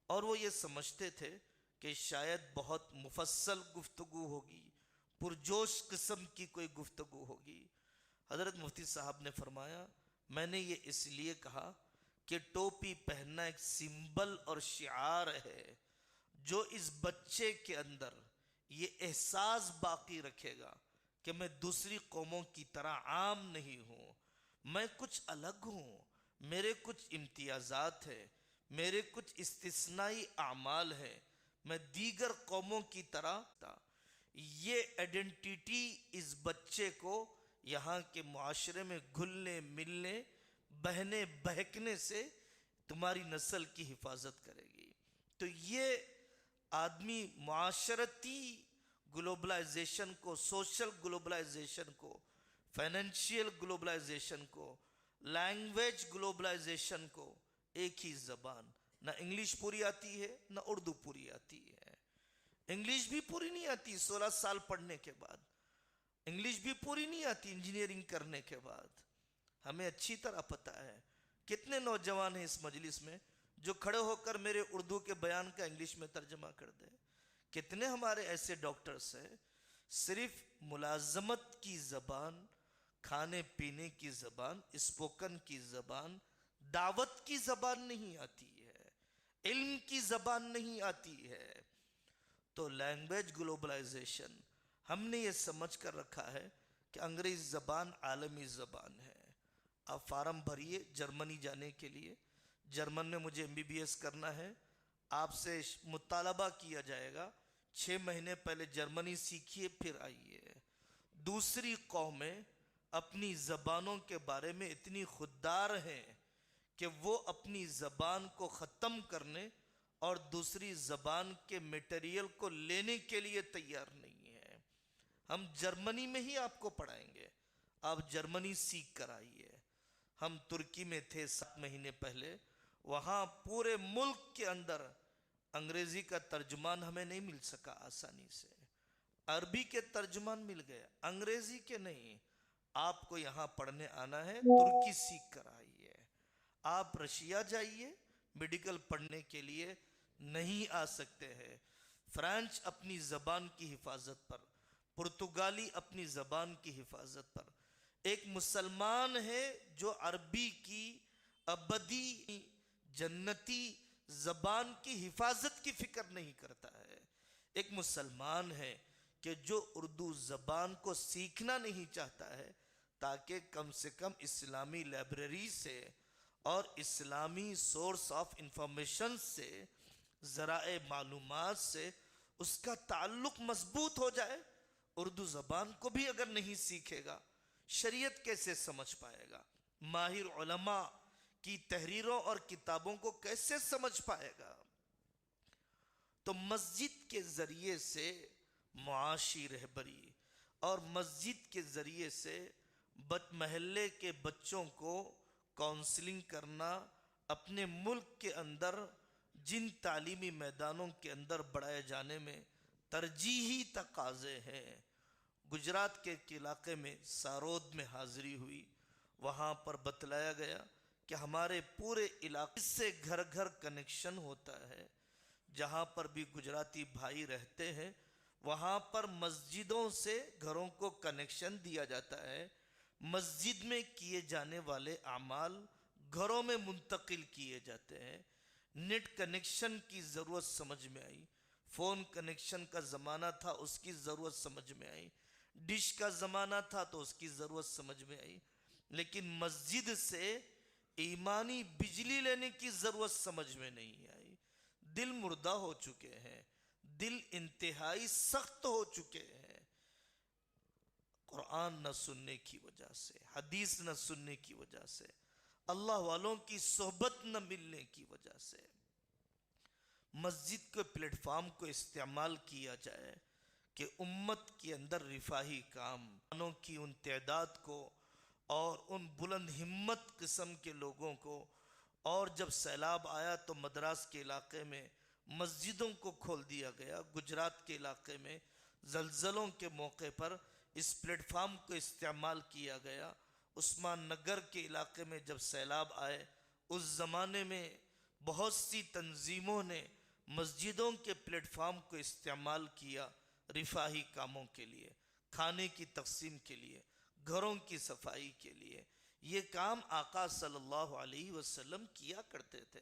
B: اور وہ یہ سمجھتے تھے کہ شاید بہت مفصل گفتگو ہوگی، پرجوش قسم کی کوئی گفتگو ہوگی۔ حضرت مفتی صاحب نے فرمایا، میں نے یہ اس لیے کہا کہ ٹوپی پہننا ایک سمبل اور شعار ہے جو اس بچے کے اندر یہ احساس باقی رکھے گا کہ میں دوسری قوموں کی طرح عام نہیں ہوں، میں کچھ الگ ہوں، میرے کچھ امتیازات ہیں، میرے کچھ استثنائی اعمال ہیں، میں دیگر قوموں کی طرح تھا۔ یہ ایڈنٹیٹی اس بچے کو یہاں کے معاشرے میں گھلنے ملنے بہنے بہکنے سے تمہاری نسل کی حفاظت کرے گی۔ تو یہ آدمی معاشرتی گلوبلائزیشن کو، سوشل گلوبلائزیشن کو، فائنینشیل گلوبلائزیشن کو، لینگویج گلوبلائزیشن کو، ایک ہی زبان، نہ انگلش پوری آتی ہے نہ اردو پوری آتی ہے، انگلش بھی پوری نہیں آتی 16 سال پڑھنے کے بعد، انگلش بھی پوری نہیں آتی انجینئرنگ کرنے کے بعد۔ ہمیں اچھی طرح پتہ ہے کتنے نوجوان ہیں اس مجلس میں جو کھڑے ہو کر میرے اردو کے بیان کا انگلش میں ترجمہ کر دے، کتنے ہمارے ایسے ڈاکٹرز ہیں صرف ملازمت کی زبان، کھانے پینے کی زبان، اسپوکن کی زبان، دعوت کی زبان نہیں آتی ہے، علم کی زبان نہیں آتی ہے۔ تو لینگویج گلوبلائزیشن ہم نے یہ سمجھ کر رکھا ہے کہ انگریزی زبان عالمی زبان ہے۔ آپ فارم بھریے جرمنی جانے کے لیے، جرمن میں مجھے MBBS کرنا ہے، آپ سے مطالبہ کیا جائے گا 6 مہینے پہلے جرمنی سیکھیے پھر آئیے۔ دوسری قومیں اپنی زبانوں کے بارے میں اتنی خوددار ہیں کہ وہ اپنی زبان کو ختم کرنے اور دوسری زبان کے میٹیریل کو لینے کے لیے تیار نہیں ہے۔ ہم جرمنی میں ہی آپ کو پڑھائیں گے، آپ جرمنی سیکھ کر آئیے۔ ہم ترکی میں تھے 7 مہینے پہلے، وہاں پورے ملک کے اندر انگریزی کا ترجمان ہمیں نہیں مل سکا آسانی سے۔ عربی کے ترجمان مل گئے، انگریزی کے نہیں۔ آپ کو یہاں پڑھنے آنا ہے ترکی سیکھ کر آئیے۔ آپ رشیا جائیے میڈیکل پڑھنے کے لیے نہیں آ سکتے ہیں۔ فرانچ اپنی زبان کی حفاظت پر، پرتگالی اپنی زبان کی حفاظت پر، ایک مسلمان ہے جو عربی کی ابدی جنتی زبان کی حفاظت کی فکر نہیں کرتا ہے۔ ایک مسلمان ہے کہ جو اردو زبان کو سیکھنا نہیں چاہتا ہے تاکہ کم سے کم اسلامی لائبریری سے اور اسلامی سورس آف انفارمیشن سے، ذرائع معلومات سے اس کا تعلق مضبوط ہو جائے۔ اردو زبان کو بھی اگر نہیں سیکھے گا شریعت کیسے سمجھ پائے گا؟ ماہر علماء کی تحریروں اور کتابوں کو کیسے سمجھ پائے گا؟ تو مسجد کے ذریعے سے معاشی رہبری اور مسجد کے ذریعے سے محلے کے بچوں کو کونسلنگ کرنا، اپنے ملک کے اندر جن تعلیمی میدانوں کے اندر بڑھائے جانے میں ترجیحی تقاضے ہیں۔ گجرات کے ایک علاقے میں سارود میں حاضری ہوئی، وہاں پر بتلایا گیا کہ ہمارے پورے علاقے سے گھر گھر کنیکشن ہوتا ہے۔ جہاں پر بھی گجراتی بھائی رہتے ہیں وہاں پر مسجدوں سے گھروں کو کنیکشن دیا جاتا ہے۔ مسجد میں کیے جانے والے اعمال گھروں میں منتقل کیے جاتے ہیں۔ نیٹ کنیکشن کی ضرورت سمجھ میں آئی، فون کنیکشن کا زمانہ تھا اس کی ضرورت سمجھ میں آئی، ڈش کا زمانہ تھا تو اس کی ضرورت سمجھ میں آئی، لیکن مسجد سے ایمانی بجلی لینے کی ضرورت سمجھ میں نہیں آئی۔ دل مردہ ہو چکے ہیں، دل انتہائی سخت ہو چکے ہیں، قرآن نہ سننے کی وجہ سے، حدیث نہ سننے کی وجہ سے، اللہ والوں کی صحبت نہ ملنے کی وجہ سے۔ مسجد کے پلیٹ فارم کو استعمال کیا جائے کہ امت کے اندر رفاہی کام کی ان تعداد کو اور ان بلند ہمت قسم کے لوگوں کو، اور جب سیلاب آیا تو مدراس کے علاقے میں مسجدوں کو کھول دیا گیا، گجرات کے علاقے میں زلزلوں کے موقع پر اس پلیٹ فارم کو استعمال کیا گیا، عثمان نگر کے علاقے میں جب سیلاب آئے اس زمانے میں بہت سی تنظیموں نے مسجدوں کے پلیٹ فارم کو استعمال کیا رفاہی کاموں کے لیے، کھانے کی تقسیم کے لیے، گھروں کی صفائی کے لیے۔ یہ کام آقا صلی اللہ علیہ وسلم کیا کرتے تھے۔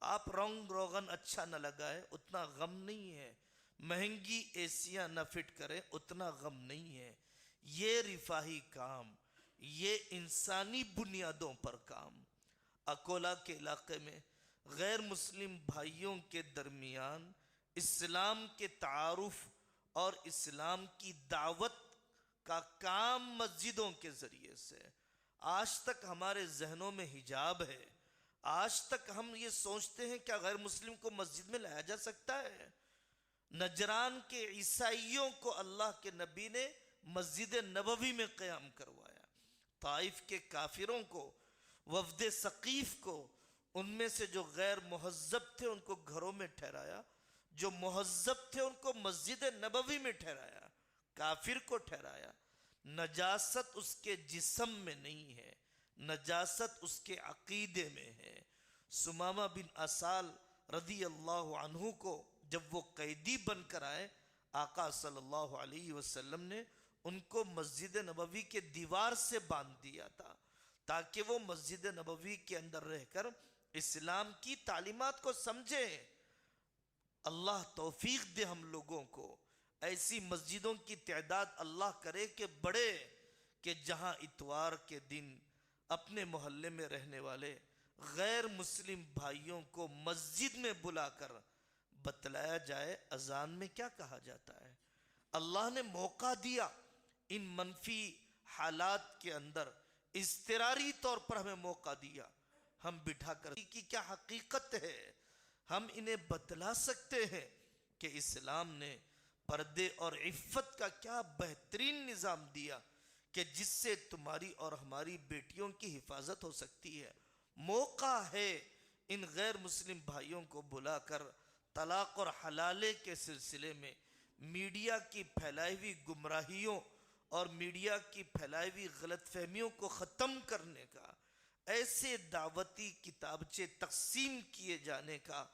B: آپ رنگ روغن اچھا نہ لگائے اتنا غم نہیں ہے، مہنگی ایسیاں نہ فٹ کرے اتنا غم نہیں ہے۔ یہ رفاہی کام، یہ انسانی بنیادوں پر کام۔ اکولا کے علاقے میں غیر مسلم بھائیوں کے درمیان اسلام کے تعارف اور اسلام کی دعوت کا کام مسجدوں کے ذریعے سے۔ آج تک ہمارے ذہنوں میں حجاب ہے، آج تک ہم یہ سوچتے ہیں کیا غیر مسلم کو مسجد میں لایا جا سکتا ہے؟ نجران کے عیسائیوں کو اللہ کے نبی نے مسجد نبوی میں قیام کروایا، طائف کے کافروں کو، وفد ثقیف کو، ان میں سے جو غیر مہذب تھے ان کو گھروں میں ٹھہرایا، جو مہذب تھے ان کو مسجد نبوی میں ٹھہرایا، کافر کو ٹھہرایا۔ نجاست اس کے جسم میں نہیں ہے، نجاست اس کے عقیدے میں ہے۔ سمامہ بن اسال رضی اللہ عنہ کو جب وہ قیدی بن کر آئے، آقا صلی اللہ علیہ وسلم نے ان کو مسجد نبوی کے دیوار سے باندھ دیا تھا تاکہ وہ مسجد نبوی کے اندر رہ کر اسلام کی تعلیمات کو سمجھیں۔ اللہ توفیق دے ہم لوگوں کو، ایسی مسجدوں کی تعداد اللہ کرے کہ بڑھے، کہ جہاں اتوار کے دن اپنے محلے میں رہنے والے غیر مسلم بھائیوں کو مسجد میں بلا کر بتلایا جائے اذان میں کیا کہا جاتا ہے۔ اللہ نے موقع دیا، ان منفی حالات کے اندر اضطراری طور پر ہمیں موقع دیا، ہم بٹھا کر کی کیا حقیقت ہے ہم انہیں بتلا سکتے ہیں کہ اسلام نے پردے اور عفت کا کیا بہترین نظام دیا کہ جس سے تمہاری اور ہماری بیٹیوں کی حفاظت ہو سکتی ہے۔ موقع ہے ان غیر مسلم بھائیوں کو بلا کر طلاق اور حلالے کے سلسلے میں میڈیا کی پھیلائی ہوئی گمراہیوں اور میڈیا کی پھیلائی ہوئی غلط فہمیوں کو ختم کرنے کا، ایسے دعوتی کتابچے تقسیم کیے جانے کا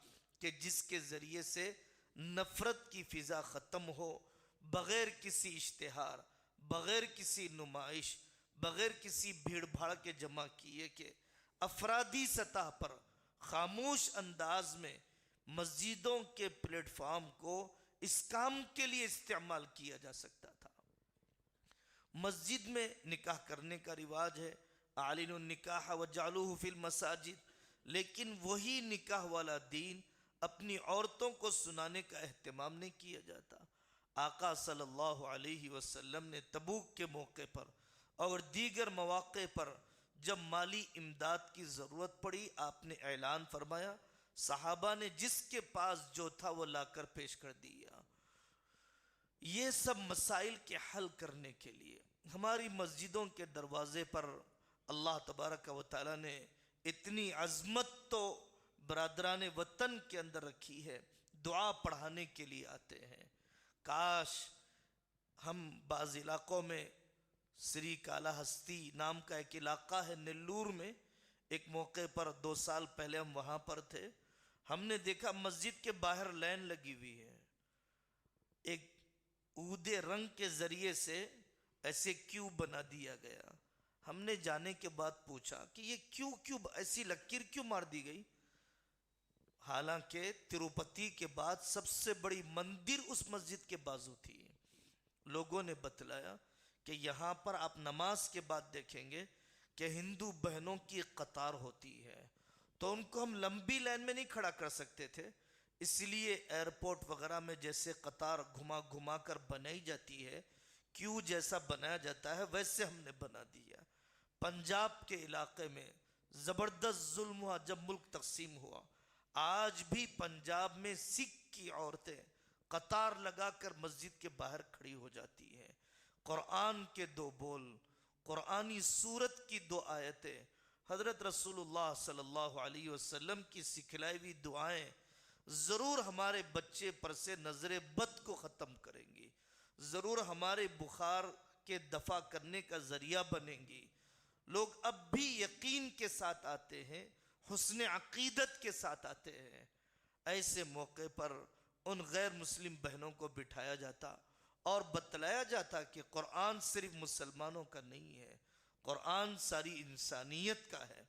B: کہ جس کے ذریعے سے نفرت کی فضا ختم ہو، بغیر کسی اشتہار، بغیر کسی نمائش، بغیر کسی بھیڑ بھاڑ کے جمع کیے کہ افرادی سطح پر خاموش انداز میں مسجدوں کے پلیٹ فارم کو اس کام کے لیے استعمال کیا جا سکتا تھا۔ مسجد میں نکاح کرنے کا رواج ہے، اعلنوا النکاح وجعلوہ فی المساجد، لیکن وہی نکاح والا دین اپنی عورتوں کو سنانے کا اہتمام نہیں کیا جاتا۔ آقا صلی اللہ علیہ وسلم نے تبوک کے موقع پر اور دیگر مواقع پر جب مالی امداد کی ضرورت پڑی، آپ نے اعلان فرمایا، صحابہ نے جس کے پاس جو تھا وہ لا کر پیش کر دیا۔ یہ سب مسائل کے حل کرنے کے لیے ہماری مسجدوں کے دروازے پر اللہ تبارک و تعالیٰ نے اتنی عظمت تو برادران وطن کے اندر رکھی ہے، دعا پڑھانے کے لیے آتے ہیں۔ کاش ہم بعض علاقوں میں، سری کالا ہستی نام کا ایک علاقہ ہے نیلور میں، ایک موقع پر 2 سال پہلے ہم وہاں پر تھے، ہم نے دیکھا مسجد کے باہر لائن لگی ہوئی ہے، ایک عود رنگ کے ذریعے سے ایسے کیو بنا دیا گیا۔ ہم نے جانے کے بعد پوچھا کہ یہ کیوں ایسی لکیر کیوں مار دی گئی؟ حالانکہ تروپتی کے بعد سب سے بڑی مندر اس مسجد کے بازو تھی۔ لوگوں نے بتلایا کہ یہاں پر آپ نماز کے بعد دیکھیں گے کہ ہندو بہنوں کی قطار ہوتی ہے، تو ان کو ہم لمبی لائن میں نہیں کھڑا کر سکتے تھے، اس لیے ایئرپورٹ وغیرہ میں جیسے قطار گھما گھما کر بنائی جاتی ہے، کیوں جیسا بنایا جاتا ہے ویسے ہم نے بنا دیا۔ پنجاب کے علاقے میں زبردست ظلم ہوا جب ملک تقسیم ہوا، آج بھی پنجاب میں سکھ کی عورتیں قطار لگا کر مسجد کے باہر کھڑی ہو جاتی ہیں۔ قرآن کے 2 بول، قرآنی سورت کی 2 آیتیں، حضرت رسول اللہ صلی اللہ علیہ وسلم کی سکھلائی ہوئی دعائیں ضرور ہمارے بچے پر سے نظر بد کو ختم کریں گی، ضرور ہمارے بخار کے دفع کرنے کا ذریعہ بنیں گی۔ لوگ اب بھی یقین کے ساتھ آتے ہیں، حسن عقیدت کے ساتھ آتے ہیں۔ ایسے موقع پر ان غیر مسلم بہنوں کو بٹھایا جاتا اور بتلایا جاتا کہ قرآن صرف مسلمانوں کا نہیں ہے، قرآن ساری انسانیت کا ہے۔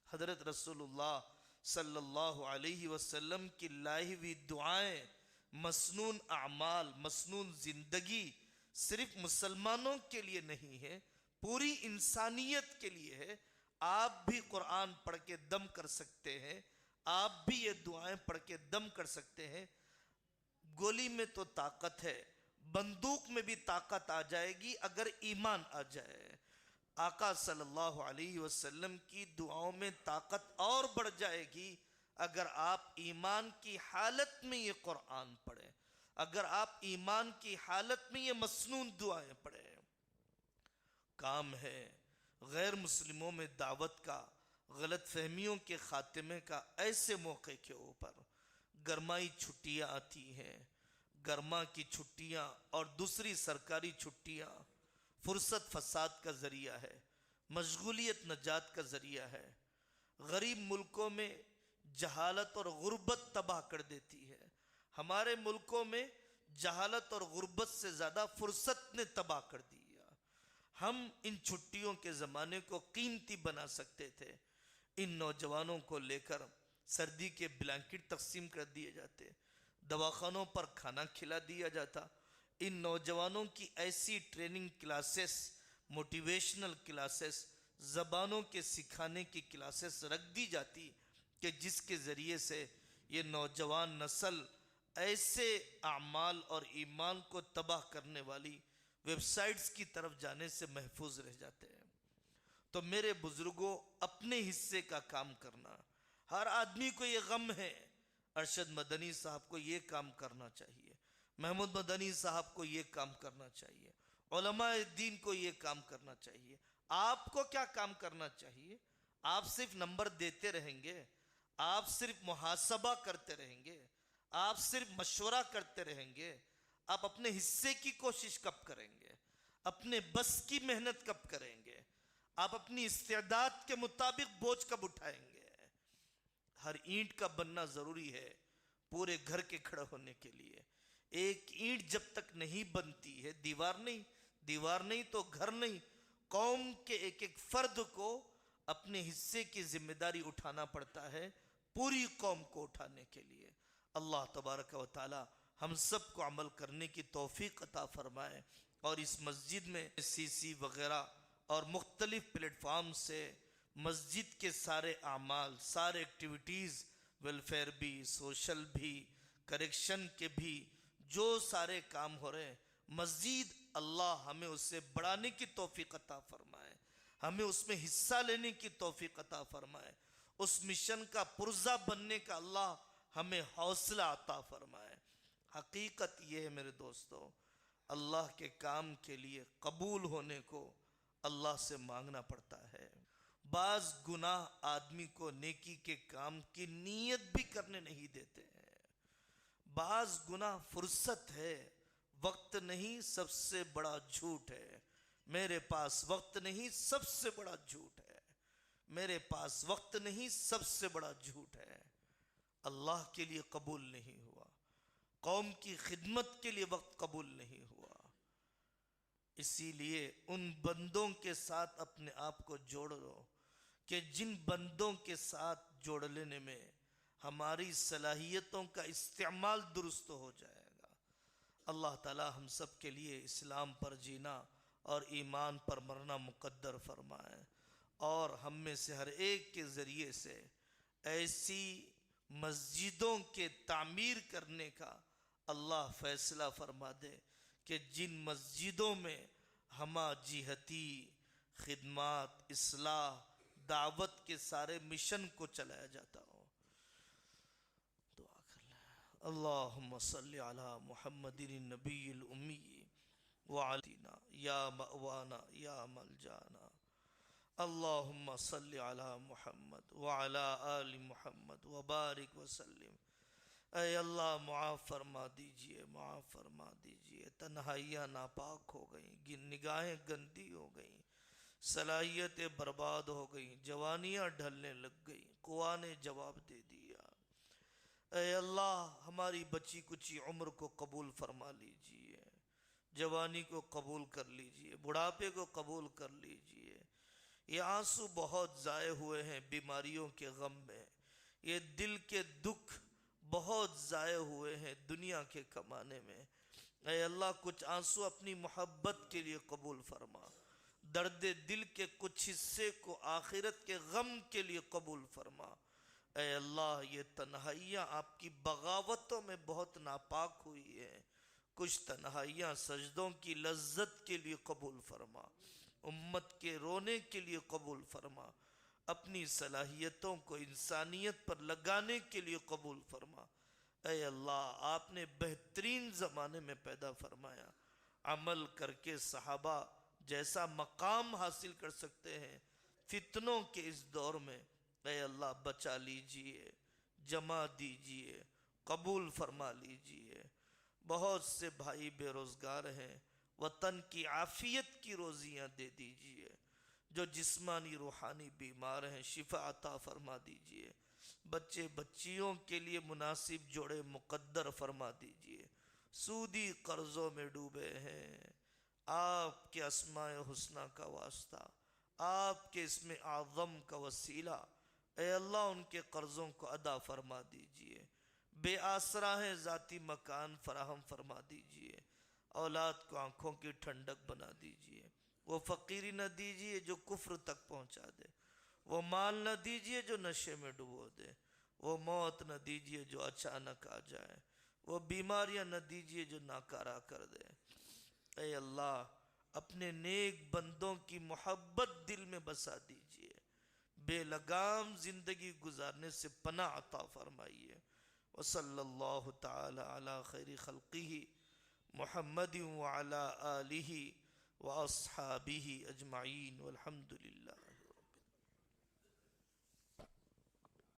B: حضرت رسول اللہ صلی اللہ علیہ وسلم کی لائی ہوئی دعائیں، مسنون اعمال، مسنون زندگی صرف مسلمانوں کے لیے نہیں ہے، پوری انسانیت کے لیے ہے۔ آپ بھی قرآن پڑھ کے دم کر سکتے ہیں، آپ بھی یہ دعائیں پڑھ کے دم کر سکتے ہیں۔ گولی میں تو طاقت ہے، بندوق میں بھی طاقت آ جائے گی اگر ایمان آ جائے۔ آقا صلی اللہ علیہ وسلم کی دعاؤں میں طاقت اور بڑھ جائے گی اگر آپ ایمان کی حالت میں یہ قرآن پڑھیں، اگر آپ ایمان کی حالت میں یہ مسنون دعائیں پڑھیں۔ کام ہے غیر مسلموں میں دعوت کا، غلط فہمیوں کے خاتمے کا۔ ایسے موقع کے اوپر گرمائی چھٹیاں آتی ہیں، گرما کی چھٹیاں اور دوسری سرکاری چھٹیاں فرصت فساد کا ذریعہ ہے، مشغولیت نجات کا ذریعہ ہے۔ غریب ملکوں میں جہالت اور غربت تباہ کر دیتی ہے، ہمارے ملکوں میں جہالت اور غربت سے زیادہ فرصت نے تباہ کر دیا۔ ہم ان چھٹیوں کے زمانے کو قیمتی بنا سکتے تھے۔ ان نوجوانوں کو لے کر سردی کے بلینکٹ تقسیم کر دیے جاتے، دواخانوں پر کھانا کھلا دیا جاتا۔ ان نوجوانوں کی ایسی ٹریننگ کلاسز، موٹیویشنل کلاسز، زبانوں کے سکھانے کی کلاسز رکھ دی جاتی کہ جس کے ذریعے سے یہ نوجوان نسل ایسے اعمال اور ایمان کو تباہ کرنے والی ویب سائٹس کی طرف جانے سے محفوظ رہ جاتے ہیں۔ تو میرے بزرگوں، اپنے حصے کا کام کرنا، ہر آدمی کو یہ غم ہے۔ ارشد مدنی صاحب کو یہ کام کرنا چاہیے، محمود مدنی صاحب کو یہ کام کرنا چاہیے، علماء دین کو یہ کام کرنا چاہیے۔ آپ کو کیا کام کرنا چاہیے؟ آپ صرف نمبر دیتے رہیں گے، آپ صرف محاسبہ کرتے رہیں گے، آپ صرف مشورہ کرتے رہیں گے، آپ اپنے حصے کی کوشش کب کریں گے؟ اپنے بس کی محنت کب کریں گے؟ آپ اپنی استعداد کے مطابق بوجھ کب اٹھائیں گے؟ ہر اینٹ کا بننا ضروری ہے پورے گھر کے کھڑا ہونے کے لیے. ایک اینٹ جب تک نہیں بنتی ہے، دیوار نہیں تو گھر نہیں. قوم کے ایک ایک فرد کو اپنے حصے کی ذمہ داری اٹھانا پڑتا ہے پوری قوم کو اٹھانے کے لیے. اللہ تبارک و تعالی ہم سب کو عمل کرنے کی توفیق عطا فرمائے، اور اس مسجد میں CC وغیرہ اور مختلف پلیٹ فارم سے مسجد کے سارے اعمال، سارے ایکٹیویٹیز، ویلفیئر بھی، سوشل بھی، کریکشن کے بھی، جو سارے کام ہو رہے ہیں، مزید اللہ ہمیں اسے بڑھانے کی توفیق عطا فرمائے، ہمیں اس میں حصہ لینے کی توفیق عطا فرمائے، اس مشن کا پرزہ بننے کا اللہ ہمیں حوصلہ عطا فرمائے. حقیقت یہ ہے میرے دوستو، اللہ کے کام کے لیے قبول ہونے کو اللہ سے مانگنا پڑتا ہے. بعض گناہ آدمی کو نیکی کے کام کی نیت بھی کرنے نہیں دیتے ہیں. بعض گناہ فرصت ہے، وقت نہیں سب سے بڑا جھوٹ ہے. میرے پاس وقت نہیں سب سے بڑا جھوٹ ہے. میرے پاس وقت نہیں سب سے بڑا جھوٹ ہے. اللہ کے لیے قبول نہیں ہوا، قوم کی خدمت کے لیے وقت قبول نہیں ہوا. اسی لیے ان بندوں کے ساتھ اپنے آپ کو جوڑ لو کہ جن بندوں کے ساتھ جوڑ لینے میں ہماری صلاحیتوں کا استعمال درست ہو جائے گا. اللہ تعالی ہم سب کے لیے اسلام پر جینا اور ایمان پر مرنا مقدر فرمائے، اور ہم میں سے ہر ایک کے ذریعے سے ایسی مسجدوں کے تعمیر کرنے کا اللہ فیصلہ فرما دے کہ جن مسجدوں میں ہمہ جہتی خدمات، اصلاح، دعوت کے سارے مشن کو چلایا جاتا ہو. دعا کر لیں. اللہم صلی علی محمد النبی الامی وعلینا یا مأوانا یا ملجانا. اللہم صلی علی محمد وعلی آل محمد وبارک وسلم. اے اللہ معاف فرما دیجئے، معاف فرما دیجئے. تنہائیاں ناپاک ہو گئیں، نگاہیں گندی ہو گئیں، صلاحیتیں برباد ہو گئیں، جوانیاں ڈھلنے لگ گئیں، قوا نے جواب دے دیا. اے اللہ ہماری بچی کچی عمر کو قبول فرما لیجئے، جوانی کو قبول کر لیجئے، بڑھاپے کو قبول کر لیجئے. یہ آنسو بہت ضائع ہوئے ہیں بیماریوں کے غم میں، یہ دل کے دکھ بہت ضائع ہوئے ہیں دنیا کے کمانے میں. اے اللہ کچھ آنسو اپنی محبت کے لیے قبول فرما، درد دل کے کچھ حصے کو آخرت کے غم کے لیے قبول فرما. اے اللہ یہ تنہائیاں آپ کی بغاوتوں میں بہت ناپاک ہوئی ہیں، کچھ تنہائیاں سجدوں کی لذت کے لیے قبول فرما، امت کے رونے کے لیے قبول فرما، اپنی صلاحیتوں کو انسانیت پر لگانے کے لیے قبول فرما. اے اللہ آپ نے بہترین زمانے میں پیدا فرمایا، عمل کر کے صحابہ جیسا مقام حاصل کر سکتے ہیں فتنوں کے اس دور میں. اے اللہ بچا لیجئے، جمع دیجئے، قبول فرما لیجئے. بہت سے بھائی بے روزگار ہیں، وطن کی عافیت کی روزیاں دے دیجئے. جو جسمانی روحانی بیمار ہیں شفا عطا فرما دیجئے. بچے بچیوں کے لیے مناسب جوڑے مقدر فرما دیجئے. سودی قرضوں میں ڈوبے ہیں، آپ کے اسماء حسنہ کا واسطہ، آپ کے اسم اعظم کا وسیلہ، اے اللہ ان کے قرضوں کو ادا فرما دیجئے. بے آسرا ہیں، ذاتی مکان فراہم فرما دیجئے. اولاد کو آنکھوں کی ٹھنڈک بنا دیجئے. وہ فقیری نہ دیجئے جو کفر تک پہنچا دے، وہ مال نہ دیجئے جو نشے میں ڈبو دے، وہ موت نہ دیجئے جو اچانک آ جائے، وہ بیماریاں نہ دیجئے جو ناکارہ کر دے. اے اللہ اپنے نیک بندوں کی محبت دل میں بسا دیجئے. بے لگام زندگی گزارنے سے پناہ عطا فرمائیے. وصلی اللہ تعالی علی خیر خلقہ محمد وعلی آلہ واصحابہ اجمعین والحمد للہ.